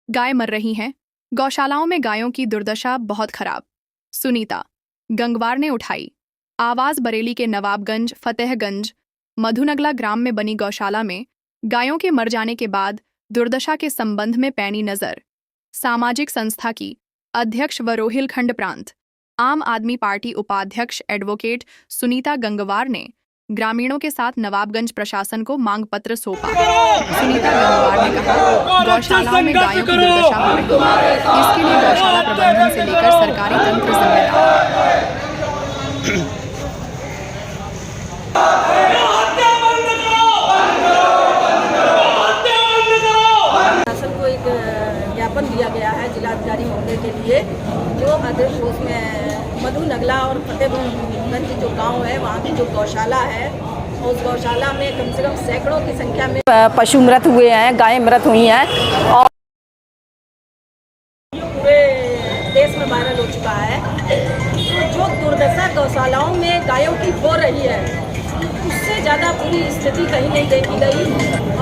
गाय मर रही हैं। गौशालाओं में गायों की दुर्दशा बहुत खराब। सुनीता गंगवार ने उठाई आवाज। बरेली के नवाबगंज, फतेहगंज, मधुनगला ग्राम में बनी गौशाला में गायों के मर जाने के बाद दुर्दशा के संबंध में पैनी नजर। सामाजिक संस्था की अध्यक्ष व रोहिलखंड प्रांत आम आदमी पार्टी उपाध्यक्ष एडवोकेट सुनीता गंगवार ने ग्रामीणों के साथ नवाबगंज प्रशासन को मांग पत्र सौंपा। सुनीता गंगवार ने कहा, गौशालाओं में गायों की दुर्दशा हो रही है, इसके लिए गौशाला प्रबंधन से लेकर सरकारी तंत्र जिम्मेदार। शासन को एक ज्ञापन दिया गया है जिलाधिकारी महोदय के लिए, जो अध्यक्ष उसमें मधुनगला और फतेहगंज जो गांव है वहाँ की जो गौशाला है, उस गौशाला में कम से कम सैकड़ों की संख्या में पशु मृत हुए हैं, गायें मृत हुई हैं और पूरे देश में वायरल हो चुका है। तो जो दुर्दशा गौशालाओं में गायों की हो रही है, उससे ज़्यादा बुरी स्थिति कहीं नहीं देखी गई।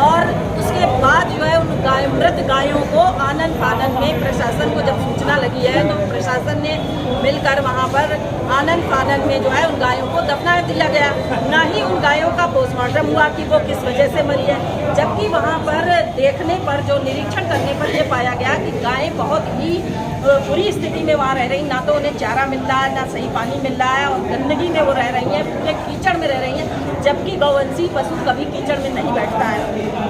और उसके बाद जो है उन मृत गायों को आनन फानन में प्रशासन को जब सूचना लगी है तो प्रशासन ने मिलकर वहाँ पर आनन फानन में जो है उन गायों को दफना दिया गया। ना ही उन गायों का पोस्टमार्टम हुआ कि वो किस वजह से मरी है, जबकि वहाँ पर देखने पर, जो निरीक्षण करने पर ये पाया गया कि गायें बहुत ही बुरी स्थिति में वहाँ रह रही, ना तो उन्हें चारा मिल रहा है, ना सही पानी मिल रहा है, और गंदगी में वो रह रही हैं, पूरे कीचड़ में रह रही हैं, जबकि गौवंशी पशु कभी कीचड़ में नहीं बैठता है।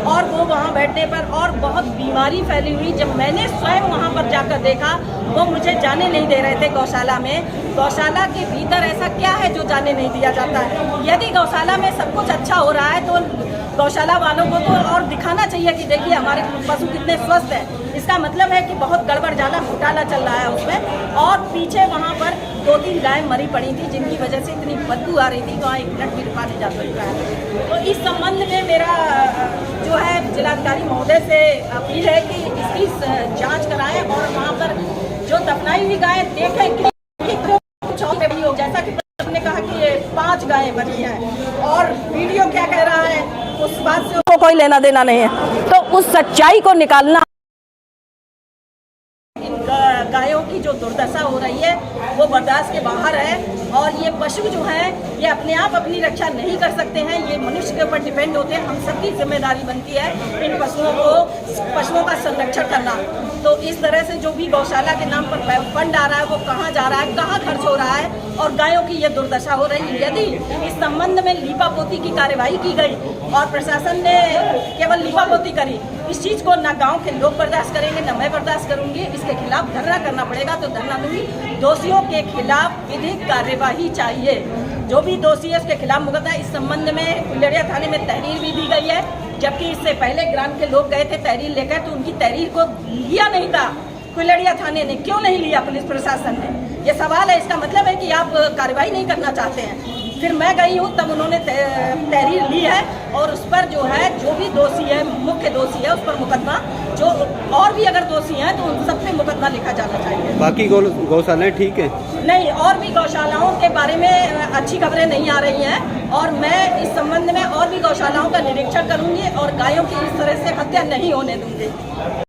और वो वहाँ बैठने पर और बहुत बीमारी फैली हुई, जब मैंने स्वयं वहाँ पर जाकर देखा, वो मुझे जाने नहीं दे रहे थे गौशाला में। गौशाला के भीतर ऐसा क्या है जो जाने नहीं दिया जाता है? यदि गौशाला में सब कुछ अच्छा हो रहा है तो गौशाला वालों को तो और दिखाना चाहिए कि देखिए हमारे पशु कितने स्वस्थ हैं। इसका मतलब है कि बहुत गड़बड़ जाला घोटाला चल रहा है उसमें। और पीछे वहाँ पर 2-3 गाय मरी पड़ी थी, जिनकी वजह से इतनी बदबू आ रही थी, वहाँ 1 मिनट भी रुका नहीं जा सकता है। तो इस संबंध में मेरा जो है जिलाधिकारी महोदय से अपील है कि इसकी जाँच कराएं और वहाँ पर जो दफनाई हुई गाय देखें कि कुछ और भी हो। जैसा कि ने कहा कि ये 5 गायें बची हैं और वीडियो क्या कह रहा है उस बात से कोई लेना देना नहीं है, तो उस सच्चाई को निकालना। गायों की जो दुर्दशा हो रही है वो बर्दाश्त के बाहर है। और ये पशु जो हैं ये अपने आप अपनी रक्षा नहीं कर सकते हैं, ये मनुष्य के ऊपर डिपेंड होते हैं। हम सबकी जिम्मेदारी बनती है इन पशुओं का संरक्षण करना। तो इस तरह से जो भी गौशाला के नाम पर फंड आ रहा है वो कहाँ जा रहा है, कहाँ खर्च हो रहा है, और गायों की ये दुर्दशा हो रही है। यदि इस संबंध में लीपापोती की कार्यवाही की गई और प्रशासन ने केवल लीपापोती करी, इस चीज़ को ना गांव के लोग बर्दाश्त करेंगे, ना मैं बर्दाश्त करूंगी। इसके खिलाफ धरना करना पड़ेगा, तो धरना दूंगी। दोषियों के खिलाफ विधिक कार्यवाही चाहिए। जो भी दोषी है उसके खिलाफ मुकदमा। इस संबंध में कुल्लड़िया थाने में तहरीर भी दी गई है, जबकि इससे पहले ग्राम के लोग गए थे तहरीर लेकर, तो उनकी तहरीर को लिया नहीं था कुल्लड़िया थाने ने। क्यों नहीं लिया पुलिस प्रशासन ने? ये सवाल है। इसका मतलब है कि आप कार्रवाई नहीं करना चाहते हैं। फिर मैं गई हूँ तब उन्होंने तहरीर ली है और उस पर जो है जो भी दोषी है, मुख्य दोषी है, उस पर मुकदमा, जो और भी अगर दोषी हैं तो उन सब पे मुकदमा लिखा जाना चाहिए। बाकी गौशालाएं ठीक है? नहीं, और भी गौशालाओं के बारे में अच्छी खबरें नहीं आ रही हैं और मैं इस संबंध में और भी गौशालाओं का निरीक्षण करूंगी और गायों की इस तरह से हत्या नहीं होने दूंगी।